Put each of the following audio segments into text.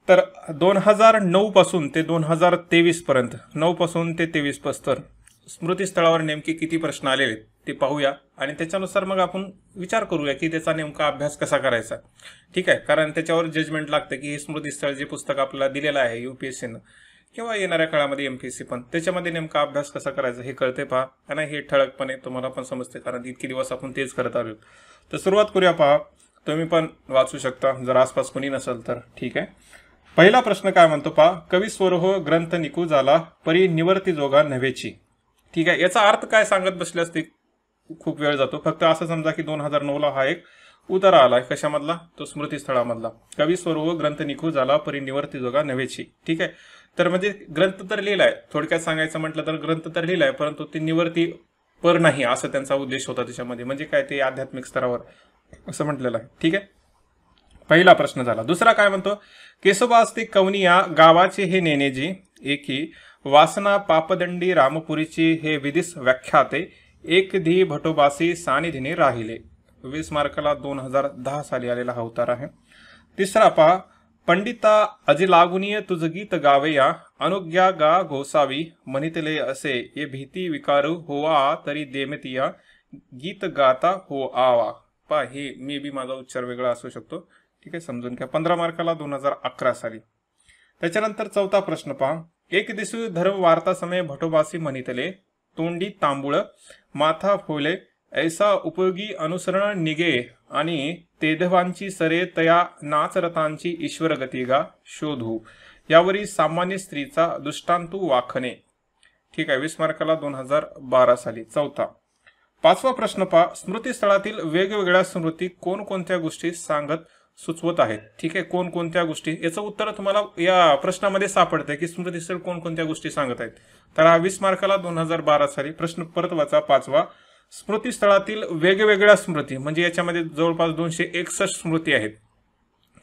तर 2009 पासून ते 2023 पर्यंत, 9 पासून ते 23 पस्तर स्मृतीस्थळावर नेमके किती प्रश्न आलेले ते पाहूया आणि त्याच्यानुसार मग आपण विचार करूया की त्याचा नेमका अभ्यास कसा करायचा. ठीक आहे, कारण त्याच्यावर जजमेंट लागतं की हे स्मृतीस्थळ जे पुस्तक आपल्याला दिलेलं आहे UPSCनं किंवा येणाऱ्या काळामध्ये MPSC पण, त्याच्यामध्ये नेमका अभ्यास कसा करायचा हे कळते पहा आणि हे ठळकपणे तुम्हाला पण समजते, कारण इतके दिवस आपण तेच करत आलो. तर सुरुवात करूया. पहा, तुम्ही पण वाचू शकता जर आसपास कोणी नसेल तर. ठीक आहे, पहिला प्रश्न काय म्हणतो पहा, कवी स्वरहो ग्रंथ निकू झाला परी निवर्ती जोगा नव्हेची. ठीक आहे, याचा अर्थ काय सांगत बसले असते खूप वेळ जातो. फक्त असं समजा की 2009ला हा एक उतारा आलाय कशामधला, तो स्मृतीस्थळामधला. कवी स्वरहो ग्रंथ निकू झाला परी निवर्ती जोगा नव्हेची. ठीक आहे, तर म्हणजे ग्रंथ तर लिहिलाय, थोडक्यात सांगायचं म्हटलं तर ग्रंथ तर लिहिलाय, परंतु ते निवर्ती पर नाही असं त्यांचा उद्देश होता त्याच्यामध्ये. म्हणजे काय, ते आध्यात्मिक स्तरावर असं म्हटलेलं आहे. ठीक आहे, पहिला प्रश्न झाला. दुसरा काय म्हणतो, केशोबास्ती कवनिया गावाचे हे नेनेजी एकी वासना पापदंडी रामपुरीची हे विधिस व्याख्याते एक धी भटोबासी सानिधीने राहिले. 20 मार्काला 2010 साली आलेला हा उतार आहे. तिसरा पहा, पंडिता अजिलागुनीय तुझ गीत गावेया अनुज्ञा गा घोसावी म्हणितले असे ये भीती विकारू होवा तरी देमतिया गीत गाता हो आवा. पहा, हे मे बी माझा उच्चार वेगळा असू शकतो. ठीक आहे, समजून घ्या. 15 मार्काला 2011 साली. त्याच्यानंतर चौथा प्रश्न पहा, एक दिसू धर्म वार्ता समय भटोबासी म्हणितले तोंडी तांबूळ माथा फोले ऐसा उपयोगी अनुसरण निगे आणि तेधवांची सरे तया नाचरतांची ईश्वर गतिगा शोधू यावरी सामान्य स्त्रीचा दृष्टांतू वाखणे. ठीक आहे, 20 मार्काला 2012 साली. चौथा. पाचवा प्रश्न पहा, स्मृतीस्थळातील वेगवेगळ्या स्मृती कोणकोणत्या गोष्टी सांगत सुचवत आहेत. ठीक आहे, कोणकोणत्या गोष्टी, याचं उत्तर तुम्हाला या प्रश्नामध्ये सापडतंय की स्मृतीस्थळ कोणकोणत्या गोष्टी सांगत आहेत. तर हा 20 मार्काला 2012 साली प्रश्न परत वाचा. पाचवा, स्मृतीस्थळातील वेगवेगळ्या स्मृती म्हणजे याच्यामध्ये जवळपास 261 स्मृती आहेत.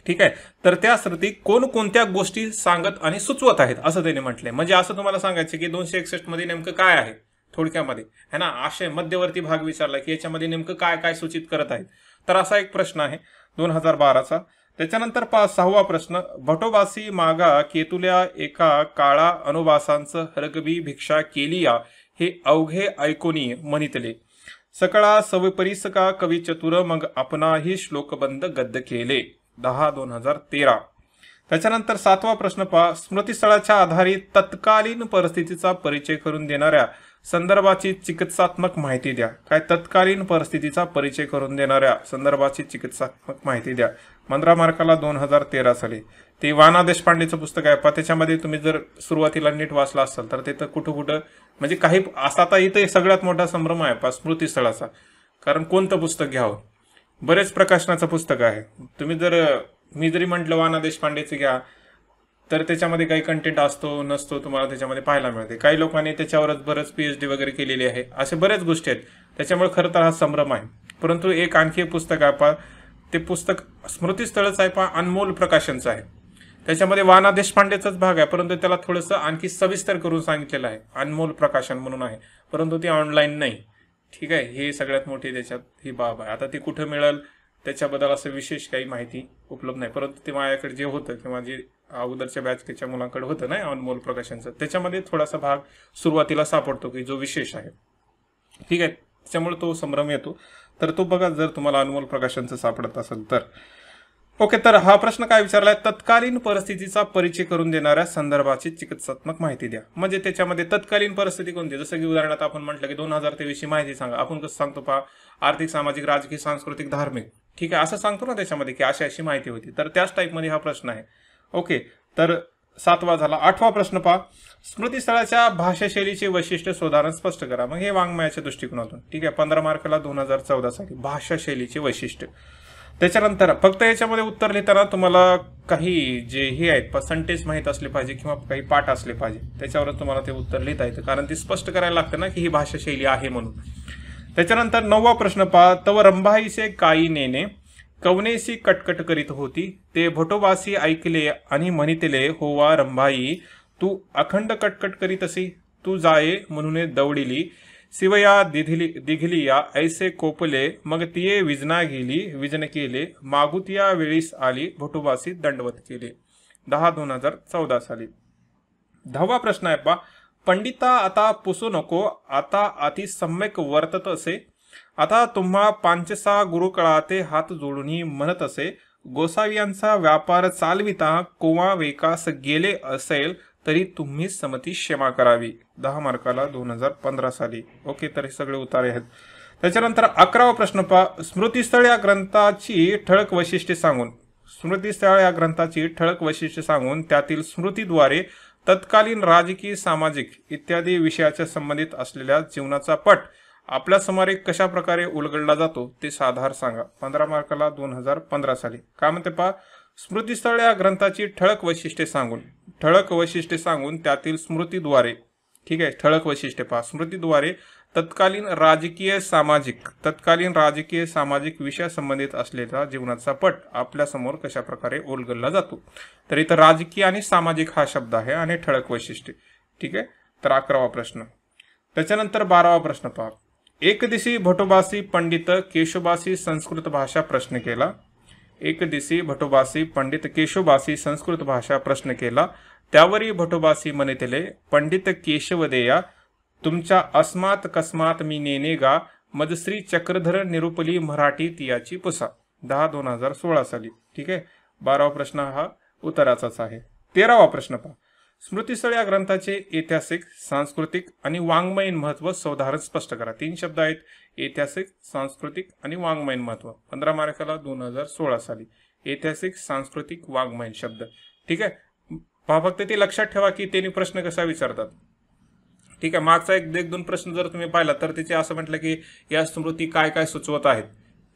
ठीक आहे, तर त्या स्मृती कोणकोणत्या गोष्टी सांगत आणि सुचवत आहेत असं त्याने म्हटलंय. म्हणजे असं तुम्हाला सांगायचं की 261 मध्ये नेमकं काय आहे थोडक्यामध्ये, है ना. आशय मध्यवर्ती भाग विचारला की याच्यामध्ये नेमकं काय काय सूचित करत आहेत. तर असा एक प्रश्न आहे 2012चा. त्याच्यानंतर सहावा प्रश्न, भटोबासी मागा केतुल्या एका काळा अनुवासांचं हरगबी भिक्षा केलिया हे अवघे ऐकोनी म्हणितले सकळा सवपरीसका कवी चतुर मग आपणाही श्लोकबंद गद्य केले. 10/2013. त्याच्यानंतर सातवा प्रश्न पहा, स्मृतीस्थळाच्या आधारित तत्कालीन परिस्थितीचा परिचय करून देणाऱ्या संदर्भाची चिकित्सात्मक माहिती द्या. काय, तत्कालीन परिस्थितीचा परिचय करून देणाऱ्या संदर्भाची चिकित्सात्मक माहिती द्या. 15 मार्काला 2013 साली. ते वाना देशपांडेचं पुस्तक आहे. त्याच्यामध्ये तुम्ही जर सुरुवातीला नीट वाचला असाल तर ते तर कुठं म्हणजे काही असा आता इथं सगळ्यात मोठा संभ्रम आहे स्मृतीस्थळाचा, कारण कोणतं पुस्तक घ्यावं. बरेच प्रकाशनाचं पुस्तक आहे. तुम्ही जर मी जरी म्हटलं वाना देशपांडेचं घ्या तर त्याच्यामध्ये काही कंटेंट असतो नसतो तुम्हाला त्याच्यामध्ये पाहायला मिळते. काही लोकांनी त्याच्यावरच बरंच PhD वगैरे केलेली आहे. असे बऱ्याच गोष्टी आहेत. त्याच्यामुळे खरं तर हा संभ्रम आहे. परंतु एक आणखी पुस्तक आहे पहा, ते पुस्तक स्मृतीस्थळच आहे पहा, अनमोल प्रकाशनचं आहे. त्याच्यामध्ये वाना देशपांडेचाच भाग आहे, परंतु त्याला थोडंसं आणखी सविस्तर करून सांगितलेलं आहे. अनमोल प्रकाशन म्हणून आहे, परंतु ते ऑनलाईन नाही. ठीक आहे, हे सगळ्यात मोठी त्याच्यात ही बाब आहे. आता ती कुठं मिळेल त्याच्याबद्दल असं विशेष काही माहिती उपलब्ध नाही, परंतु ते माझ्याकडे जे होतं किंवा जे अगोदरच्या बॅचच्या मुलांकडे होतं ना अनमोल प्रकाशनचं, त्याच्यामध्ये थोडासा भाग सुरुवातीला सापडतो की जो विशेष आहे. ठीक आहे, त्याच्यामुळे तो संभ्रम येतो. तर तो बघा जर तुम्हाला अनमोल प्रकाशनचं सापडत असेल तर. ओके, तर हा प्रश्न काय विचारलाय, तत्कालीन परिस्थितीचा परिचय करून देणाऱ्या संदर्भाची चिकित्सात्मक माहिती द्या. म्हणजे त्याच्यामध्ये तत्कालीन परिस्थिती कोणती, जसं की उदाहरणार्थ आपण म्हटलं की 2023 माहिती सांगा. आपण कसं सांगतो पहा, आर्थिक सामाजिक राजकीय सांस्कृतिक धार्मिक. ठीक आहे, असं सांगतो ना त्याच्यामध्ये की अशी माहिती होती. तर त्याच टाईपमध्ये हा प्रश्न आहे. ओके, तर 7वा झाला. 8वा प्रश्न पहा, स्मृतीस्थळाच्या भाषाशैलीचे वैशिष्ट्य शोधानं स्पष्ट करा. मग हे वाङ्मयाच्या दृष्टिकोनातून. ठीक आहे, 15 मार्काला 2014 साठी भाषाशैलीचे वैशिष्ट्य. त्याच्यानंतर फक्त याच्यामध्ये उत्तर लिहिताना तुम्हाला काही जे हे आहेत सेंटेन्स माहीत असले पाहिजे किंवा काही पाठ असले पाहिजे, त्याच्यावरच तुम्हाला ते उत्तर लिहिता येतं, कारण ते स्पष्ट करायला लागतं ना की ही भाषाशैली आहे म्हणून. त्याच्यानंतर 9वा प्रश्न पहा, तव रंभाईसे काई नेने कवनेसी कटकट करीत होती ते भटोबासी ऐकले आणि म्हणितले होवा रंभाई तू अखंड कटकट करीत असी तू जाये म्हणून दौडिली शिवया दिघली या ऐसे कोपले मग तिये विजना गेली विजन केले मागुतिया वेळीस आली भटोबासी दंडवत केले. 10/2014 साली. 10वा प्रश्न आहे पहा, पंडिता आता पुसू नको, आता अति सम्यक वर्तत असे, आता तुम्हा पांचसा गुरुकळाते हात जोडून म्हणत असे, गोसावियांचा व्यापार चालविता कोवा वेकास गेले असेल तरी तुम्ही समती क्षमा करावी. 10 मार्काला 2015 साली. ओके, तर हे सगळे उतारे आहेत. त्याच्यानंतर 11वा प्रश्न पहा, स्मृतिस्थळ या ग्रंथाची ठळक वैशिष्ट्ये सांगून, स्मृतिस्थळ या ग्रंथाची ठळक वैशिष्ट्ये सांगून त्यातील स्मृतीद्वारे तत्कालीन राजकीय सामाजिक इत्यादी विषयाच्या संबंधित असलेल्या जीवनाचा पट आपल्या समोर कशा प्रकारे उलगडला जातो ते साधार सांगा. 15 मार्काला 2015 साली. काय म्हणते पहा, स्मृतिस्थळ या ग्रंथाची ठळक वैशिष्ट्ये सांगून, ठळक वैशिष्ट्ये सांगून त्यातील स्मृतीद्वारे, ठीक आहे, ठळक वैशिष्ट्ये पहा, स्मृतीद्वारे तत्कालीन राजकीय सामाजिक विषयासंबंधित असलेला जीवनाचा पट आपल्या समोर कशा प्रकारे उलगडला जातो. तर इथं राजकीय आणि सामाजिक हा शब्द आहे आणि ठळक वैशिष्ट्ये. ठीक आहे, तर 11वा प्रश्न. त्याच्यानंतर 12वा प्रश्न पहा, एक दिवशी भटोबासी पंडित केशोबासी संस्कृत भाषा प्रश्न केला. एक दिवशी भटोबासी पंडित केशोबासी संस्कृत भाषा प्रश्न केला. त्यावरी भटोबासी म्हणितले, पंडित केशवदेया तुमच्या अस्मात कस्मात मी नेने गा, मजश्री चक्रधर निरुपली मराठी तियाची पुसा. 10/2016 साली. ठीक आहे, 12वा प्रश्न हा उत्तराचाच आहे. 13वा प्रश्न पहा, स्मृतिस्थळ या ग्रंथाचे ऐतिहासिक, सांस्कृतिक आणि वाङ्मयीन महत्व सौधारण स्पष्ट करा. 3 शब्द आहेत, ऐतिहासिक, सांस्कृतिक आणि वाङ्मयीन महत्व. 15 मार्काला 2016 साली. ऐतिहासिक, सांस्कृतिक, वाङ्मयीन शब्द. ठीक आहे, पहा फक्त ते लक्षात ठेवा की त्यांनी प्रश्न कसा विचारतात. ठीक आहे, मागचा एक दोन प्रश्न जर तुम्ही पाहिला तर त्याचे असं म्हटलं की या स्मृती काय काय सुचवत आहेत.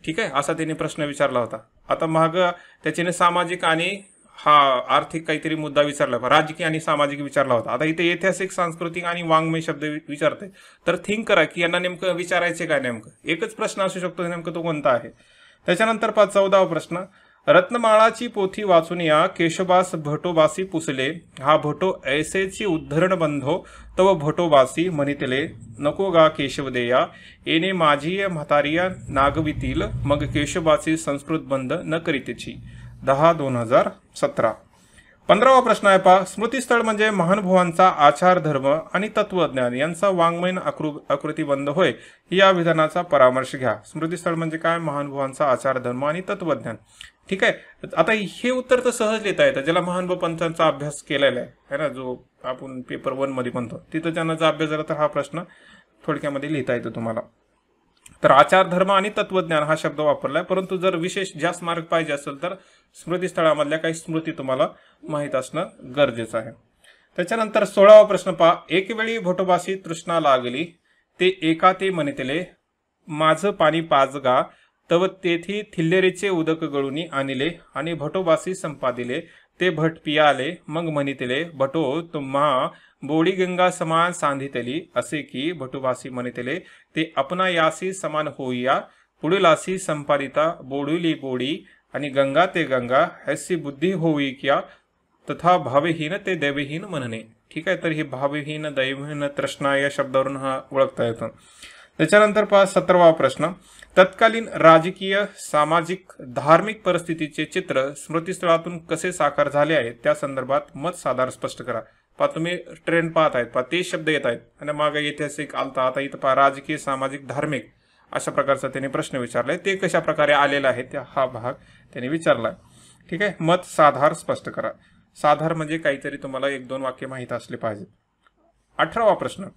ठीक आहे, असा त्यांनी प्रश्न विचारला होता. आता माग त्याच्याने सामाजिक आणि हा आर्थिक काहीतरी मुद्दा विचारला, राजकीय आणि सामाजिक विचारला होता. आता इथे ऐतिहासिक, सांस्कृतिक आणि वाङ्मय शब्द विचारते, तर थिंक करा की यांना नेमकं विचारायचे काय. नेमकं एकच प्रश्न असू शकतो, नेमकं तो कोणता आहे. त्याच्यानंतर 14वा प्रश्न, रत्नमाळाची पोथी वाचून या केशोबास भटोबासी पुसले, हा भटो ऐसेची उद्धरण बंधो तव भटोबासी म्हणितले, नको गा केशवदेया येणे माझी म्हातारिया नागवितील, मग केशोबासी संस्कृत बंध न करीतेची. 10/2017. 15वा प्रश्न आहे पहा, स्मृतिस्थळ म्हणजे महानुभवांचा आचार, धर्म आणि तत्वज्ञान यांचा वाङ्मयीन आकृतीबंध होय. या विधानाचा परामर्श घ्या. स्मृतिस्थळ म्हणजे काय, महानुभवांचा आचार, धर्म आणि तत्वज्ञान. ठीक आहे, आता हे उत्तर तर सहज लिहिता येतं ज्याला महानुभव पंथांचा अभ्यास केलेला आहे ना, जो आपण पेपर 1 मध्ये म्हणतो, तिथं ज्यांना जर अभ्यास झाला तर हा प्रश्न थोडक्यामध्ये लिहिता येतो तुम्हाला. तर आचार, धर्म आणि तत्वज्ञान हा शब्द वापरलाय, परंतु जर विशेष जास्त मार्क पाहिजे असेल तर स्मृतिस्थळामधल्या काही स्मृती तुम्हाला माहीत असणं गरजेचं आहे. त्याच्यानंतर 16वा प्रश्न पहा, एक वेळी भटोबासी तृष्णा लागली, ते एका ते म्हणितले, माझं पाणी पाजगा, तव तेथी थिल्लेरीचे उदक गळुनी आणले, आणि भटोबासी संपादिले, ते भट पियाले, मग म्हणितले, भटो तुम्हा बोडी गंगा समान सांधितली, असे की भटोबासी म्हणितले, ते अपना यासी समान होईया, पुढीलासी संपादिता बोडुली बोडी, आणि गंगा ते गंगा ऐसी बुद्धी होई क्या, तथा भावहीन ते दैवहीन म्हणणे. ठीक आहे, तर ही भावहीन, दैवहीन, तृष्णा या शब्दावरून हा ओळखता येतो. त्याच्यानंतर 17वा प्रश्न, तत्कालीन राजकीय, सामाजिक, धार्मिक परिस्थितीचे चित्र स्मृतिस्थळातून कसे साकार झाले आहे त्या संदर्भात मत साधार स्पष्ट करा. पहा तुम्ही ट्रेंड पाहत आहेत, पहा ते शब्द येत आहेत आणि मागे ऐतिहासिक आलता, आता इथं पहा राजकीय, सामाजिक, धार्मिक अशा प्रकारचा त्यांनी प्रश्न विचारलाय, ते कशा प्रकारे आलेला आहे त्या हा भाग त्यांनी विचारलाय. ठीक आहे, मत साधार स्पष्ट करा. साधार म्हणजे काहीतरी तुम्हाला 1-2 वाक्य माहीत असले पाहिजे. 18वा प्रश्न,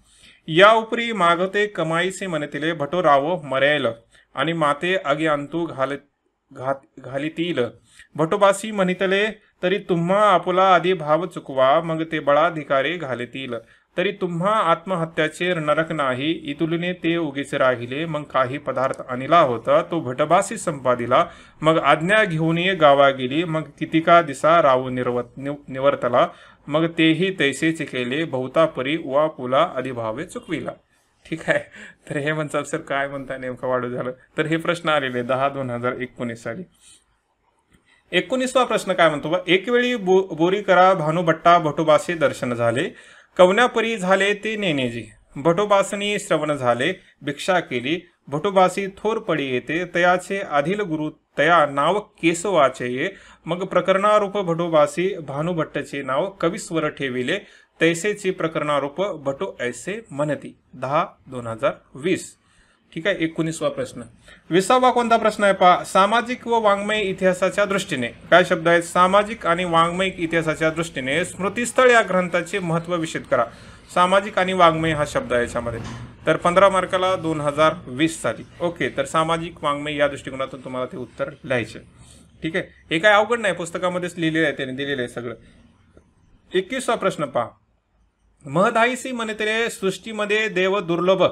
या उपरी मागते कमाईसे म्हणतील, भटो राव मरेल, आणि माते अगे अंतू घालितील, भटोबासी म्हणितले, तरी तुम्हा आपुला आधी भाव चुकवा, मग ते बळाधिकारे घालितील, तरी तुम्हा आत्महत्याचे नरक नाही, इतुलीने ते उगीच राहिले, मग काही पदार्थ आणला होता, तो भटोबासी संपादिला, मग आज्ञा घेऊन ये गावा गेली, मग कितिका दिसा राहू निवर्तला, मग तेही तैसेच केले, बहुता परी वा पुला अधिभावे चुकविला. ठीक आहे, तर हे म्हणतात सर काय म्हणता नेमकं वाढू झालं, तर हे प्रश्न आलेले 10/2019 साली. 19वा प्रश्न काय म्हणतो, एक वेळी बोरीकरा भानुभट्टा भटोबासी दर्शन झाले, कवन्यापरी झाले ते नेनेजी, भटोबासनी श्रवण झाले, भिक्षा केली, भटुबासी थोर पडी येते तयाचे आधील गुरु तया नाव केसवाचे ये मग प्रकरणारूप भटुबासी भानुभट्टचे नाव कविस्वर ठेविले तैसेची प्रकरणारूप भटू ऐसे म्हणती 10/2020. ठीक आहे. 19वा प्रश्न. 20वा कोणता प्रश्न आहे पहा. सामाजिक व वाङ्मय इतिहासाच्या दृष्टीने काय शब्द आहेत. सामाजिक आणि वाङ्मय इतिहासाच्या दृष्टीने स्मृतिस्थळ या ग्रंथाचे महत्त्व विशद करा. सामाजिक आणि वाङ्मय हा शब्द आहे याच्यामध्ये. तर 15 मार्काला 2020 साली. ओके. तर सामाजिक वाङ्मय या दृष्टिकोनातून तुम्हाला ते उत्तर लिहायचे. ठीक आहे. हे काय अवघड नाही, पुस्तकामध्येच लिहिलेलं आहे, त्याने दिलेलं आहे सगळं. 21वा प्रश्न पहा. महदायसी म्हणते सृष्टीमध्ये देव दुर्लभ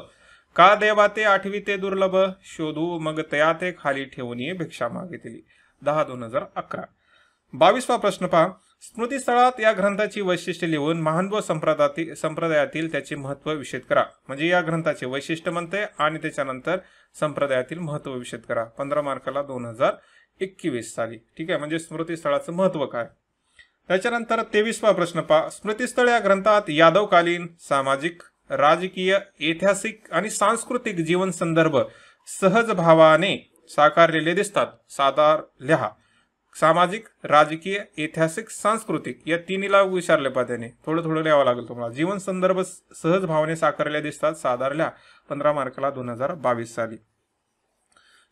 का देवा ते आठवी ते दुर्लभ शोधू मग तया ते खाली ठेवून भिक्षा मागितली. 10/2011. 22वा प्रश्न पहा. स्मृतिस्थळात या ग्रंथाची वैशिष्ट्ये लिहून महानव संप्रदायातील त्याचे महत्त्व विशद करा. म्हणजे या ग्रंथाचे वैशिष्ट्य म्हणते आणि त्याच्यानंतर संप्रदायातील महत्त्व विशद करा. 15 मार्काला 2021 साली. ठीक आहे. म्हणजे स्मृतिस्थळाचं महत्त्व काय. त्याच्यानंतर 23वा प्रश्न पहा. स्मृतिस्थळ या ग्रंथात यादवकालीन सामाजिक राजकीय ऐतिहासिक आणि सांस्कृतिक जीवन संदर्भ सहज भावाने साकारलेले दिसतात. साधार लिहा. सामाजिक राजकीय ऐतिहासिक सांस्कृतिक या तिन्हीला विचारले पाहिजे. त्याने थोडं लिहावं लागेल तुम्हाला. जीवन संदर्भ सहज भावाने साकारलेले दिसतात. साधार लिहा. 15 मार्काला 2022 साली.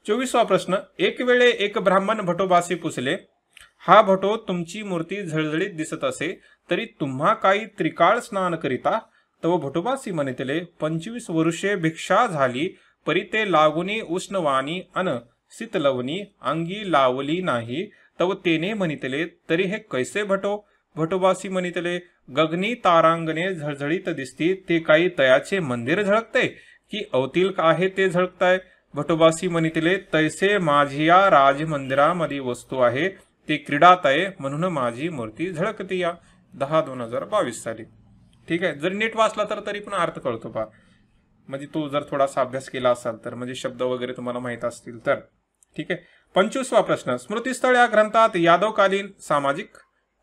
24वा प्रश्न. एक वेळे एक ब्राह्मण भटोबासी पुसले. हा भटो तुमची मूर्ती झळझळीत दिसत असे तरी तुम्हा काही त्रिकाळ स्नान करिता. तव भटोबासी म्हणितले 25 वर्षे भिक्षा झाली परी ते लागुनी उष्णवाणी अन शीतलवणी अंगी लावली नाही. तव तेने म्हणितले तरी हे कैसे भटो. भटोबासी म्हणितले गगनी तारांगणे झळझळीत दिसती ते काही तयाचे मंदिर झळकते की अवतील आहे ते झळकताय. भटोबासी म्हणितले तैसे माझिया राजमंदिरामध्ये वस्तू आहे ती क्रीडात आहे म्हणून माझी मूर्ती झळकती. या 10/2022 साली. ठीक आहे. जर नीट वाचला तर तरी पण अर्थ कळतो पहा. म्हणजे तू जर थोडासा अभ्यास केला असाल तर, म्हणजे शब्द वगैरे तुम्हाला माहित असतील तर. ठीक आहे. 25वा प्रश्न. स्मृतिस्थळ या ग्रंथात यादवकालीन सामाजिक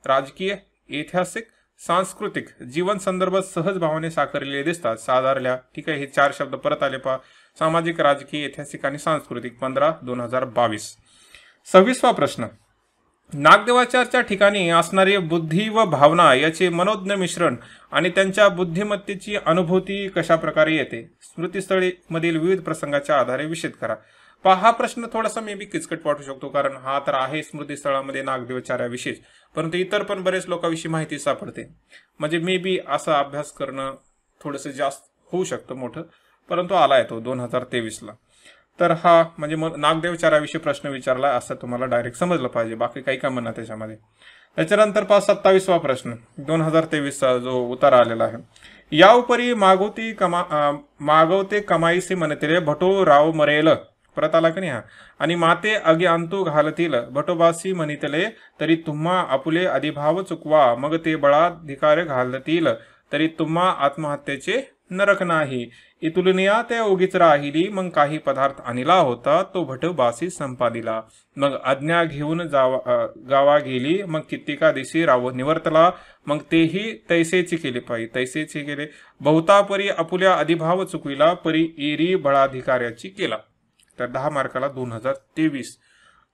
राजकीय ऐतिहासिक सांस्कृतिक जीवन संदर्भ सहज भावाने साकारलेले दिसतात. साधारल्या. ठीक आहे. हे 4 शब्द परत आले पहा. सामाजिक राजकीय ऐतिहासिक आणि सांस्कृतिक. 15/2022. 26वा प्रश्न. नागदेवाचारच्या ठिकाणी असणारी बुद्धी व भावना याचे मनोज्ञ मिश्रण आणि त्यांच्या बुद्धिमत्तेची अनुभूती कशा प्रकारे येते. स्मृतिस्थळी मधील विविध प्रसंगाच्या आधारे विशद करा. पहा हा प्रश्न थोडासा मे बी किचकट वाटू शकतो कारण हा तर आहे स्मृतिस्थळामध्ये नागदेवाचार्याविषयी, परंतु इतर पण बरेच लोकांविषयी माहिती सापडते. म्हणजे मे बी असा अभ्यास करणं थोडंसं जास्त होऊ शकतं मोठं, परंतु आला येतो 2023ला. तर हा म्हणजे नागदेवचाराविषयी प्रश्न विचारला असं तुम्हाला डायरेक्ट समजलं पाहिजे. बाकी काही का म्हणा त्याच्यामध्ये. त्याच्यानंतर 27वा प्रश्न 2023चा जो उतारा आलेला आहे. या उपरी मागवते कमाईसे म्हणते भटो राव मरेल. परत आला की नाही हा. आणि माते अगे अंतू घालतील भटोबासी म्हणितले तरी तुम्हा आपुले अधिभाव चुकवा मग ते बळाधिकार घालतील तरी तुम्हा आत्महत्येचे नरक नाही. इतुलनिया त्या उगीच राहिली मग काही पदार्थ आणला होता तो भटोबासी संपादिला. मग आज्ञा घेऊन गावा गेली मग कित्येका दिवशी राव निवर्तला मग तेही तैसेची केले पाहिजे. तैसेची केले बहुता परी आपुल्या अधिभाव चुकविला परी एरी बळाधिकाऱ्याची केला. तर 10 मार्काला 2023.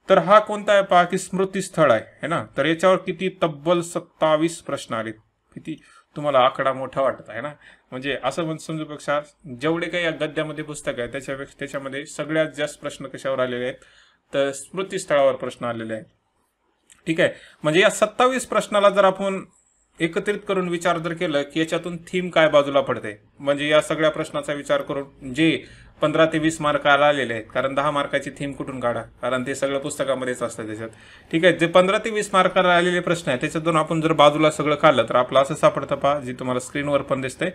तर हा कोणता आहे पहा की स्मृतिस्थळ आहे ना. तर याच्यावर किती तब्बल 27 प्रश्न आले. किती तुम्हाला आकडा मोठा वाटत आहे ना. म्हणजे असं समजूपेक्षा जेवढे काही या गद्यामध्ये पुस्तक आहे त्याच्यामध्ये सगळ्यात जास्त प्रश्न कशावर आलेले आहेत तर स्मृतिस्थळावर प्रश्न आलेले आहेत. ठीक आहे. म्हणजे या 27 प्रश्नाला जर आपण एकत्रित करून विचार जर केलं की याच्यातून थीम काय बाजूला पडते, म्हणजे या सगळ्या प्रश्नाचा विचार करून जे 15 ते 20 मार्क आलेले आहेत, कारण 10 मार्काची थीम कुठून काढा, कारण ते सगळं पुस्तकामध्येच असतं त्याच्यात. ठीक आहे. जे 15 ते 20 मार्काला आलेले प्रश्न आहेत त्याच्यातून आपण जर बाजूला सगळं काढलं तर आपलं असं सापडतं पहा, जे तुम्हाला स्क्रीनवर पण दिसतंय.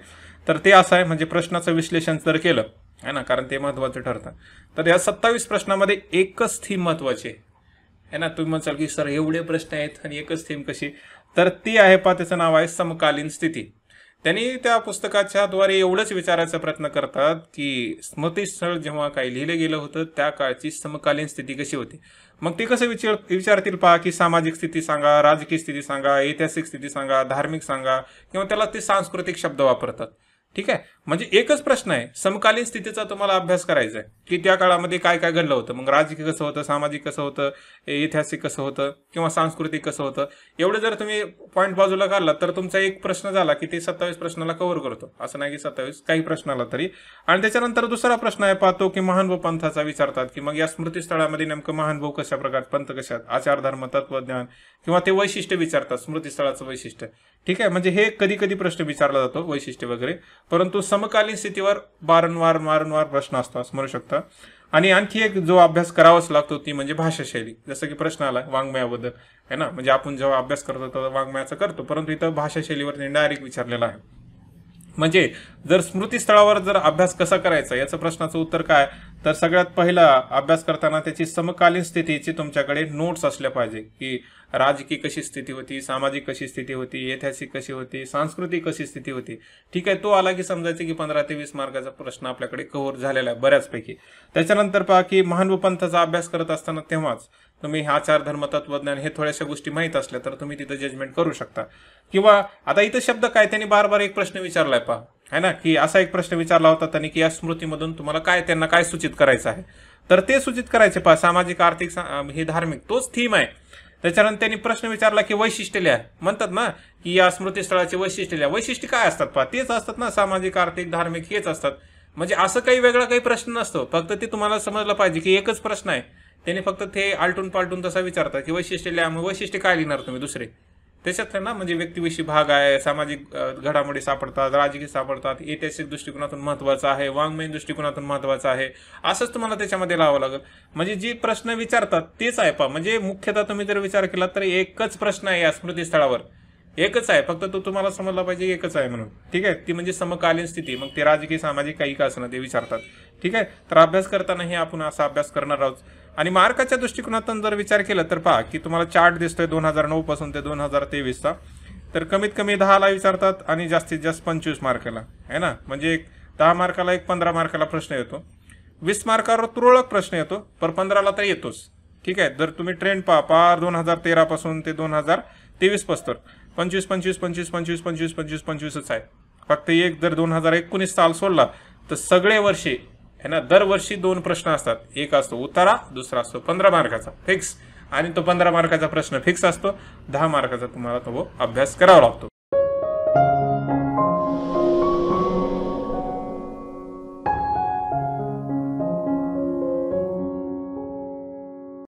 तर ते असं आहे, म्हणजे प्रश्नाचं विश्लेषण जर केलं आहे ना, कारण ते महत्त्वाचं ठरतं. तर या 27 प्रश्नामध्ये एकच थीम महत्त्वाची आहे ना. तुम्ही म्हणाल की सर एवढे प्रश्न आहेत आणि एकच थीम कशी, तर ती आहे पहा, त्याचं नाव आहे समकालीन स्थिती. त्यांनी त्या पुस्तकाच्या द्वारे एवढंच विचारायचा प्रयत्न करतात की स्मृतिस्थळ जेव्हा काही लिहिलं गेलं होतं त्या काळची समकालीन स्थिती कशी होती. मग ते कसं विचारतील पहा की सामाजिक स्थिती सांगा, राजकीय स्थिती सांगा, ऐतिहासिक स्थिती सांगा, धार्मिक सांगा, किंवा त्याला ते सांस्कृतिक शब्द वापरतात. ठीक आहे. म्हणजे एकच प्रश्न आहे, समकालीन स्थितीचा तुम्हाला अभ्यास करायचा आहे की त्या काळामध्ये काय काय घडलं होतं, मग राजकीय कसं होतं, सामाजिक कसं होतं, ऐतिहासिक कसं होतं किंवा सांस्कृतिक कसं होतं. एवढं जर तुम्ही पॉईंट बाजूला काढला तर तुमचा एक प्रश्न झाला की ते 27 प्रश्नाला कव्हर करतो. असं नाही की 27 काही प्रश्नाला तरी. आणि त्याच्यानंतर दुसरा प्रश्न आहे पाहतो की महानुभव पंथाचा विचारतात की मग या स्मृतीस्थळामध्ये नेमकं महानुभव कशा प्रकार, पंथ कशात, आचार धर्म तत्वज्ञान किंवा ते वैशिष्ट्य विचारतात, स्मृतीस्थळाचं वैशिष्ट्य. ठीक आहे, म्हणजे हे कधी कधी प्रश्न विचारला जातो वैशिष्ट्य वगैरे. परंतु समकालीन स्थितीवर वारंवार प्रश्न असतो स्मरू शकता. आणि आणखी एक जो अभ्यास करावाच लागतो ती म्हणजे भाषाशैली. जसं की प्रश्न आला वाङ्मयाबद्दल आहे ना, म्हणजे आपण जेव्हा अभ्यास करतो तेव्हा वाङ्मयाचा करतो, परंतु इथं भाषाशैलीवर डायरेक्ट विचारलेला आहे. म्हणजे जर स्मृतीस्थळावर जर अभ्यास कसा करायचा याचं प्रश्नाचं उत्तर काय, तर सगळ्यात पहिला अभ्यास करताना त्याची समकालीन स्थितीची तुमच्याकडे नोट्स असल्या पाहिजे की राजकीय कशी स्थिती होती, सामाजिक कशी स्थिती होती, ऐतिहासिक कशी होती, सांस्कृतिक कशी स्थिती होती. ठीक आहे, तो आला की समजायचं की 15 ते 20 मार्काचा प्रश्न आपल्याकडे कव्हर झालेला आहे बऱ्याचपैकी. त्याच्यानंतर पहा की महानुभव पंथाचा अभ्यास करत असताना तेव्हाच तुम्ही आचार धर्म तत्वज्ञान हे थोड्याशा गोष्टी माहीत असल्या तर तुम्ही तिथं जजमेंट करू शकता. किंवा आता इथं शब्द काय, त्यांनी बार एक प्रश्न विचारलाय पहा, है ना, की असा एक प्रश्न विचारला होता त्यांनी की या स्मृतीमधून तुम्हाला काय, त्यांना काय सूचित करायचं आहे, तर ते सूचित करायचे पहा. सामाजिक आर्थिक हे धार्मिक तोच थीम आहे. त्याच्यानंतर त्यांनी प्रश्न विचारला की वैशिष्ट्य लिहा. म्हणतात ना की या स्मृतीस्थळाचे वैशिष्ट्य लिहा. वैशिष्ट्य काय असतात पहा, तेच असतात ना, सामाजिक आर्थिक धार्मिक हेच असतात. म्हणजे असं काही वेगळा काही प्रश्न नसतो, फक्त ते तुम्हाला समजलं पाहिजे की एकच प्रश्न आहे. त्यांनी फक्त ते आलटून पालटून तसा विचारतात की वैशिष्ट्य लिहा. मग वैशिष्ट्य काय लिहिणार तुम्ही दुसरे त्याच्यात ना, म्हणजे व्यक्तिविषयी भाग आहे, सामाजिक घडामोडी सापडतात, राजकीय सापडतात, ऐतिहासिक दृष्टिकोनातून महत्वाचं आहे, वाङ्मयीन दृष्टिकोनातून महत्वाचं आहे, असंच तुम्हाला त्याच्यामध्ये लावावं लागेल. म्हणजे जे प्रश्न विचारतात तेच आहे पहा. म्हणजे मुख्यतः तुम्ही जर विचार केला तर एकच प्रश्न आहे या स्मृतीस्थळावर, एकच आहे, फक्त तो तुम्हाला समजला पाहिजे एकच आहे म्हणून. ठीक आहे, ती म्हणजे समकालीन स्थिती. मग ते राजकीय सामाजिक काही का असणं ते विचारतात. ठीक आहे, तर अभ्यास करताना हे आपण असा अभ्यास करणार आहोत. आणि मार्काच्या दृष्टिकोनातून जर विचार केला तर पहा की तुम्हाला चार्ट दिसतोय 2009 पासून ते 2023चा. तर कमीत कमी 10ला विचारतात आणि जास्तीत जास्त 25 मार्काला आहे ना. म्हणजे 10 मार्काला एक 15 मार्काला प्रश्न येतो, 20 मार्कावर तुरळक प्रश्न येतो, पर 15ला तर येतोच. ठीक आहे, जर तुम्ही ट्रेंड पहा 2013 पासून ते 2023 पस्तर 25 आहे. फक्त एक जर 2019 साल सोडला तर सगळे वर्षी है ना, दरवर्षी 2 प्रश्न असतात. एक असतो उत्तरा, दुसरा असतो 15 मार्काचा फिक्स. आणि तो 15 मार्काचा प्रश्न फिक्स असतो. 10 मार्काचा तुम्हाला तो अभ्यास करावा लागतो.